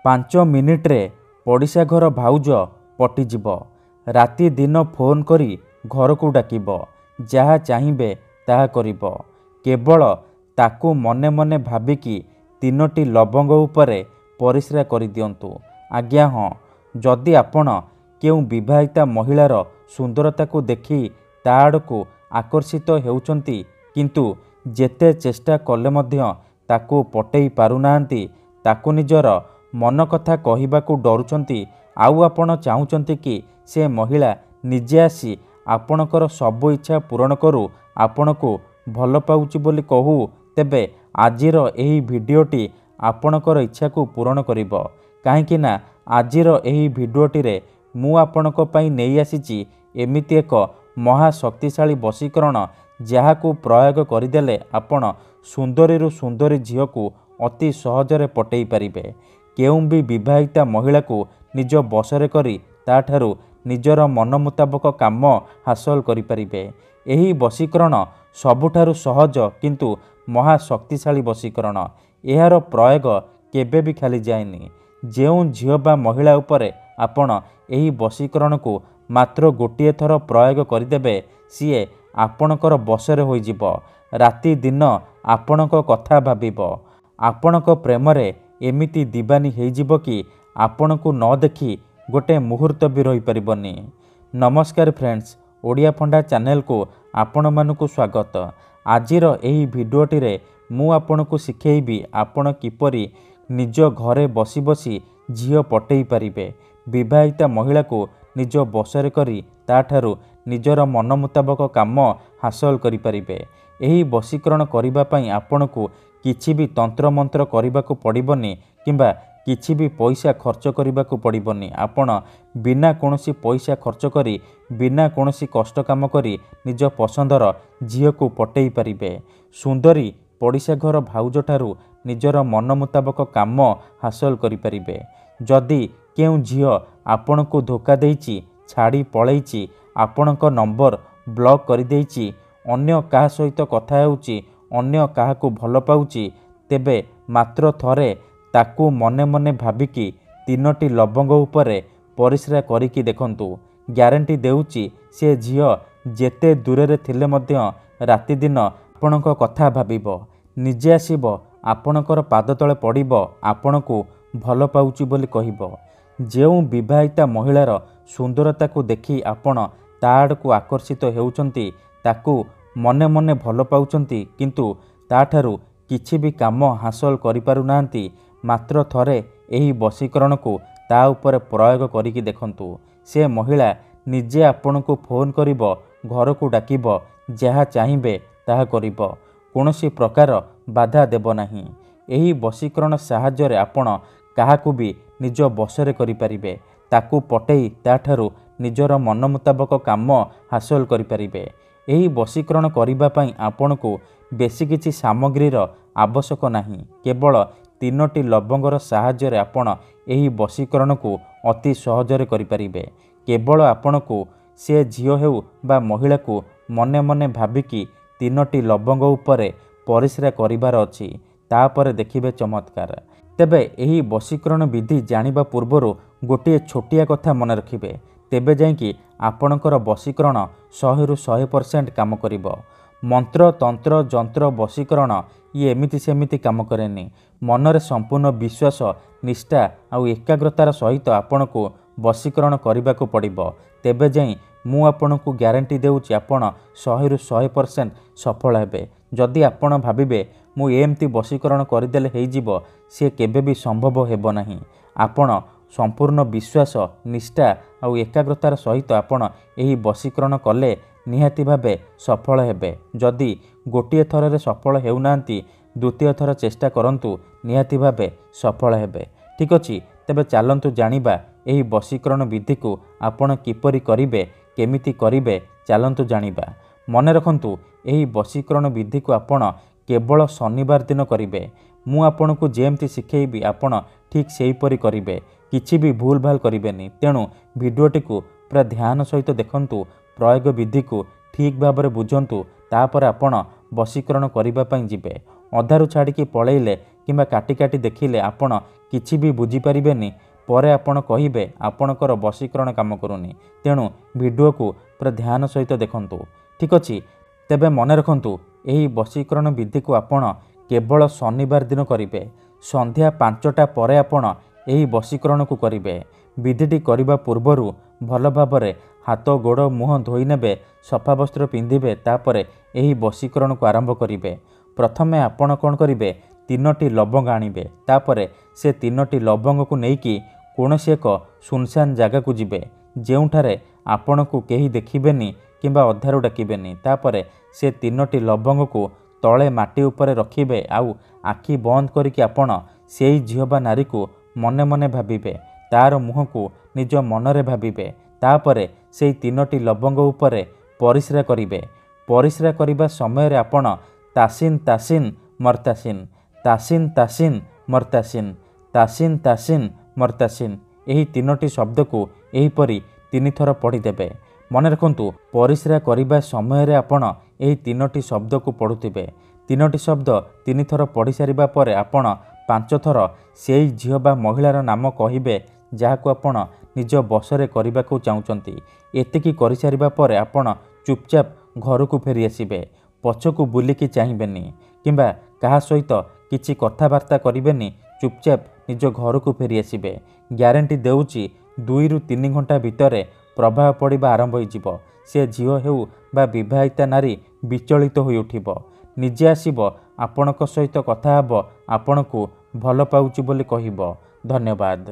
5 ମିନିଟ୍ରେ ପଡ଼ିଶା ଘର ଭାଉଜ ପଟିଯିବ। ରାତି ଦିନ ଫୋନ୍ କରି ଘରକୁ ଡାକିବ। ଯାହା ଚାହିଁବେ ତାହା କରିବ। କେବଳ ତାକୁ ମନେ ମନେ ଭାବିକି 3ଟି ଲବଙ୍ଗ ଉପରେ ପରିସ୍ରା କରିଦିଅନ୍ତୁ। ଆଜ୍ଞା ହଁ, ଯଦି ଆପଣ କେଉଁ ବିବାହିତା ମହିଳାର ସୁନ୍ଦରତାକୁ ଦେଖି ତା ଆଡ଼କୁ ଆକର୍ଷିତ ହେଉଛନ୍ତି, କିନ୍ତୁ ଯେତେ ଚେଷ୍ଟା କଲେ ମଧ୍ୟ ତାକୁ ପଟେଇ ପାରୁନାହାନ୍ତି, ତାକୁ ନିଜର ମନ କଥା କହିବାକୁ ଡରୁଛନ୍ତି, ଆଉ ଆପଣ ଚାହୁଁଛନ୍ତି କି ସେ ମହିଳା ନିଜେ ଆସି ଆପଣଙ୍କର ସବୁ ଇଚ୍ଛା ପୂରଣ କରୁ, ଆପଣଙ୍କୁ ଭଲ ପାଉଛି ବୋଲି କହୁ, ତେବେ ଆଜିର ଏହି ଭିଡ଼ିଓଟି ଆପଣଙ୍କର ଇଚ୍ଛାକୁ ପୂରଣ କରିବ। କାହିଁକି ନା ଆଜିର ଏହି ଭିଡ଼ିଓଟିରେ ମୁଁ ଆପଣଙ୍କ ପାଇଁ ନେଇ ଆସିଛି ଏମିତି ଏକ ମହା ଶକ୍ତିଶାଳୀ ବଶୀକରଣ, ଯାହାକୁ ପ୍ରୟୋଗ କରିଦେଲେ ଆପଣ ସୁନ୍ଦରୀରୁ ସୁନ୍ଦରୀ ଝିଅକୁ ଅତି ସହଜରେ ପଟେଇ ପାରିବେ। କେଉଁ ବି ବିବାହିତା ମହିଳାକୁ ନିଜ ବଶରେ କରି ତାଠାରୁ ନିଜର ମନ ମୁତାବକ କାମ ହାସଲ କରିପାରିବେ। ଏହି ବଶୀକରଣ ସବୁଠାରୁ ସହଜ କିନ୍ତୁ ମହା ଶକ୍ତିଶାଳୀ ବଶୀକରଣ। ଏହାର ପ୍ରୟୋଗ କେବେ ବି ଖାଲି ଯାଏନି। ଯେଉଁ ଝିଅ ବା ମହିଳା ଉପରେ ଆପଣ ଏହି ବଶୀକରଣକୁ ମାତ୍ର ଗୋଟିଏ ଥର ପ୍ରୟୋଗ କରିଦେବେ, ସିଏ ଆପଣଙ୍କର ବଶରେ ହୋଇଯିବ। ରାତି ଦିନ ଆପଣଙ୍କ କଥା ଭାବିବ। ଆପଣଙ୍କ ପ୍ରେମରେ ଏମିତି ଦିବାନୀ ହେଇଯିବ କି ଆପଣଙ୍କୁ ନ ଦେଖି ଗୋଟେ ମୁହୂର୍ତ୍ତ ବି ରହିପାରିବନି। ନମସ୍କାର ଫ୍ରେଣ୍ଡସ୍, ଓଡ଼ିଆ ଫଣ୍ଡା ଚ୍ୟାନେଲକୁ ଆପଣମାନଙ୍କୁ ସ୍ୱାଗତ। ଆଜିର ଏହି ଭିଡ଼ିଓଟିରେ ମୁଁ ଆପଣଙ୍କୁ ଶିଖେଇବି ଆପଣ କିପରି ନିଜ ଘରେ ବସି ବସି ଝିଅ ପଟେଇ ପାରିବେ। ବିବାହିତା ମହିଳାକୁ ନିଜ ବଶରେ କରି ତାଠାରୁ ନିଜର ମନ ମୁତାବକ କାମ ହାସଲ କରିପାରିବେ। ଏହି ବଶୀକରଣ କରିବା ପାଇଁ ଆପଣଙ୍କୁ କିଛି ବି ତନ୍ତ୍ରମନ୍ତ୍ର କରିବାକୁ ପଡ଼ିବନି କିମ୍ବା କିଛି ବି ପଇସା ଖର୍ଚ୍ଚ କରିବାକୁ ପଡ଼ିବନି। ଆପଣ ବିନା କୌଣସି ପଇସା ଖର୍ଚ୍ଚ କରି, ବିନା କୌଣସି କଷ୍ଟ କାମ କରି ନିଜ ପସନ୍ଦର ଝିଅକୁ ପଟେଇ ପାରିବେ। ସୁନ୍ଦରୀ ପଡ଼ିଶା ଘର ଭାଉଜଠାରୁ ନିଜର ମନ ମୁତାବକ କାମ ହାସଲ କରିପାରିବେ। ଯଦି କେଉଁ ଝିଅ ଆପଣଙ୍କୁ ଧୋକା ଦେଇଛି, ଛାଡ଼ି ପଳେଇଛି, ଆପଣଙ୍କ ନମ୍ବର ବ୍ଲକ୍ କରିଦେଇଛି, ଅନ୍ୟ କାହା ସହିତ କଥା ହେଉଛି, ଅନ୍ୟ କାହାକୁ ଭଲ ପାଉଛି, ତେବେ ମାତ୍ର ଥରେ ତାକୁ ମନେ ମନେ ଭାବିକି 3ଟି ଲବଙ୍ଗ ଉପରେ ପରିସ୍ରା କରିକି ଦେଖନ୍ତୁ। ଗ୍ୟାରେଣ୍ଟି ଦେଉଛି ସେ ଝିଅ ଯେତେ ଦୂରରେ ଥିଲେ ମଧ୍ୟ ରାତିଦିନ ଆପଣଙ୍କ କଥା ଭାବିବ। ନିଜେ ଆସିବ, ଆପଣଙ୍କର ପାଦ ତଳେ ପଡ଼ିବ, ଆପଣଙ୍କୁ ଭଲ ପାଉଛି ବୋଲି କହିବ। ଯେଉଁ ବିବାହିତା ମହିଳାର ସୁନ୍ଦରତାକୁ ଦେଖି ଆପଣ ତା ଆଡ଼କୁ ଆକର୍ଷିତ ହେଉଛନ୍ତି, ତାକୁ ମନେ ମନେ ଭଲ ପାଉଛନ୍ତି, କିନ୍ତୁ ତାଠାରୁ କିଛି ବି କାମ ହାସଲ କରିପାରୁନାହାନ୍ତି, ମାତ୍ର ଥରେ ଏହି ବଶୀକରଣକୁ ତା ଉପରେ ପ୍ରୟୋଗ କରିକି ଦେଖନ୍ତୁ। ସେ ମହିଳା ନିଜେ ଆପଣଙ୍କୁ ଫୋନ୍ କରିବ, ଘରକୁ ଡାକିବ, ଯାହା ଚାହିଁବେ ତାହା କରିବ। କୌଣସି ପ୍ରକାର ବାଧା ଦେବ ନାହିଁ। ଏହି ବଶୀକରଣ ସାହାଯ୍ୟରେ ଆପଣ କାହାକୁ ବି ନିଜ ବଶରେ କରିପାରିବେ। ତାକୁ ପଟେଇ ତାଠାରୁ ନିଜର ମନ ମୁତାବକ କାମ ହାସଲ କରିପାରିବେ। ଏହି ବଶୀକରଣ କରିବା ପାଇଁ ଆପଣଙ୍କୁ ବେଶୀ କିଛି ସାମଗ୍ରୀର ଆବଶ୍ୟକ ନାହିଁ। କେବଳ 3ଟି ଲବଙ୍ଗର ସାହାଯ୍ୟରେ ଆପଣ ଏହି ବଶୀକରଣକୁ ଅତି ସହଜରେ କରିପାରିବେ। କେବଳ ଆପଣଙ୍କୁ ସେ ଝିଅ ହେଉ ବା ମହିଳାକୁ ମନେ ମନେ ଭାବିକି 3ଟି ଲବଙ୍ଗ ଉପରେ ପରିସ୍ରା କରିବାର ଅଛି। ତାପରେ ଦେଖିବେ ଚମତ୍କାର। ତେବେ ଏହି ବଶୀକରଣ ବିଧି ଜାଣିବା ପୂର୍ବରୁ ଗୋଟିଏ ଛୋଟିଆ କଥା ମନେ ରଖିବେ, ତେବେ ଯାଇକି ଆପଣଙ୍କର ବଶୀକରଣ 100ରୁ 100% କାମ କରିବ। ମନ୍ତ୍ର, ତନ୍ତ୍ର, ଯନ୍ତ୍ର, ବଶୀକରଣ ଇଏ ଏମିତି ସେମିତି କାମ କରେନି। ମନରେ ସମ୍ପୂର୍ଣ୍ଣ ବିଶ୍ୱାସ, ନିଷ୍ଠା ଆଉ ଏକାଗ୍ରତାର ସହିତ ଆପଣଙ୍କୁ ବଶୀକରଣ କରିବାକୁ ପଡ଼ିବ। ତେବେ ଯାଇ ମୁଁ ଆପଣଙ୍କୁ ଗ୍ୟାରେଣ୍ଟି ଦେଉଛି ଆପଣ 100ରୁ 100% ସଫଳ ହେବେ। ଯଦି ଆପଣ ଭାବିବେ ମୁଁ ଏମିତି ବଶୀକରଣ କରିଦେଲେ ହେଇଯିବ, ସିଏ କେବେ ବି ସମ୍ଭବ ହେବ ନାହିଁ। ଆପଣ ସମ୍ପୂର୍ଣ୍ଣ ବିଶ୍ୱାସ, ନିଷ୍ଠା ଆଉ ଏକାଗ୍ରତାର ସହିତ ଆପଣ ଏହି ବଶୀକରଣ କଲେ ନିହାତି ଭାବେ ସଫଳ ହେବେ। ଯଦି ଗୋଟିଏ ଥରରେ ସଫଳ ହେଉନାହାନ୍ତି, ଦ୍ୱିତୀୟ ଥର ଚେଷ୍ଟା କରନ୍ତୁ, ନିହାତି ଭାବେ ସଫଳ ହେବେ। ଠିକ୍ ଅଛି, ତେବେ ଚାଲନ୍ତୁ ଜାଣିବା ଏହି ବଶୀକରଣ ବିଧିକୁ ଆପଣ କିପରି କରିବେ, କେମିତି କରିବେ, ଚାଲନ୍ତୁ ଜାଣିବା। ମନେ ରଖନ୍ତୁ, ଏହି ବଶୀକରଣ ବିଧିକୁ ଆପଣ କେବଳ ଶନିବାର ଦିନ କରିବେ। ମୁଁ ଆପଣଙ୍କୁ ଯେମିତି ଶିଖେଇବି ଆପଣ ଠିକ୍ ସେହିପରି କରିବେ। କିଛି ବି ଭୁଲ ଭାଲ କରିବେନି। ତେଣୁ ଭିଡ଼ିଓଟିକୁ ପୁରା ଧ୍ୟାନ ସହିତ ଦେଖନ୍ତୁ, ପ୍ରୟୋଗ ବିଧିକୁ ଠିକ୍ ଭାବରେ ବୁଝନ୍ତୁ, ତାପରେ ଆପଣ ବଶୀକରଣ କରିବା ପାଇଁ ଯିବେ। ଅଧାରୁ ଛାଡ଼ିକି ପଳେଇଲେ କିମ୍ବା କାଟି କାଟି ଦେଖିଲେ ଆପଣ କିଛି ବି ବୁଝିପାରିବେନି। ପରେ ଆପଣ କହିବେ ଆପଣଙ୍କର ବଶୀକରଣ କାମ କରୁନି। ତେଣୁ ଭିଡ଼ିଓକୁ ପୁରା ଧ୍ୟାନ ସହିତ ଦେଖନ୍ତୁ। ଠିକ୍ ଅଛି। ତେବେ ମନେ ରଖନ୍ତୁ, ଏହି ବଶୀକରଣ ବିଧିକୁ ଆପଣ କେବଳ ଶନିବାର ଦିନ କରିବେ। ସନ୍ଧ୍ୟା 5ଟା ପରେ ଆପଣ ଏହି ବଶୀକରଣକୁ କରିବେ। ବିଧିଟି କରିବା ପୂର୍ବରୁ ଭଲ ଭାବରେ ହାତ ଗୋଡ଼ ମୁହଁ ଧୋଇ ନେବେ, ସଫା ବସ୍ତ୍ର ପିନ୍ଧିବେ। ତାପରେ ଏହି ବଶୀକରଣକୁ ଆରମ୍ଭ କରିବେ। ପ୍ରଥମେ ଆପଣ କ'ଣ କରିବେ, 3ଟି ଲବଙ୍ଗ ଆଣିବେ। ତାପରେ ସେ 3ଟି ଲବଙ୍ଗକୁ ନେଇକି କୌଣସି ଏକ ସୁନସାନ ଜାଗାକୁ ଯିବେ, ଯେଉଁଠାରେ ଆପଣଙ୍କୁ କେହି ଦେଖିବେନି କିମ୍ବା ଅଧାରୁ ଡାକିବେନି। ତାପରେ ସେ 3ଟି ଲବଙ୍ଗକୁ ତଳେ ମାଟି ଉପରେ ରଖିବେ। ଆଉ ଆଖି ବନ୍ଦ କରିକି ଆପଣ ସେଇ ଝିଅ ବା ନାରୀକୁ ମନେ ମନେ ଭାବିବେ। ତାର ମୁହଁକୁ ନିଜ ମନରେ ଭାବିବେ। ତାପରେ ସେଇ 3ଟି ଲବଙ୍ଗ ଉପରେ ପରିସ୍ରା କରିବେ। ପରିସ୍ରା କରିବା ସମୟରେ ଆପଣ ତାସିନ ତାସିନ ମର୍ତାସିନ, ତାସିନ ତାସିନ ମର୍ତାସିନ, ତାସିନ ତାସିନ ମର୍ତାସିନ, ଏହି 3ଟି ଶବ୍ଦକୁ ଏହିପରି 3 ଥର ପଢ଼ିଦେବେ। ମନେ ରଖନ୍ତୁ, ପରିସ୍ରା କରିବା ସମୟରେ ଆପଣ ଏହି 3ଟି ଶବ୍ଦକୁ ପଢ଼ୁଥିବେ। 3ଟି ଶବ୍ଦ 3 ଥର ପଢ଼ି ସାରିବା ପରେ ଆପଣ 5 ଥର ସେଇ ଝିଅ ବା ମହିଳାର ନାମ କହିବେ, ଯାହାକୁ ଆପଣ ନିଜ ବଶରେ କରିବାକୁ ଚାହୁଁଛନ୍ତି। ଏତିକି କରିସାରିବା ପରେ ଆପଣ ଚୁପଚାପ ଘରକୁ ଫେରି ଆସିବେ। ପଛକୁ ବୁଲିକି ଚାହିଁବେନି କିମ୍ବା କାହା ସହିତ କିଛି କଥାବାର୍ତ୍ତା କରିବେନି। ଚୁପଚାପ ନିଜ ଘରକୁ ଫେରି ଆସିବେ। ଗ୍ୟାରେଣ୍ଟି ଦେଉଛି 2ରୁ 3 ଘଣ୍ଟା ଭିତରେ ପ୍ରଭାବ ପଡ଼ିବା ଆରମ୍ଭ ହୋଇଯିବ। ସେ ଝିଅ ହେଉ ବା ବିବାହିତା ନାରୀ ବିଚଳିତ ହୋଇ ଉଠିବ। ନିଜେ ଆସିବ, ଆପଣଙ୍କ ସହିତ କଥା ହେବ, ଆପଣଙ୍କୁ ଭଲ ପାଉଛି ବୋଲି କହିବ। ଧନ୍ୟବାଦ।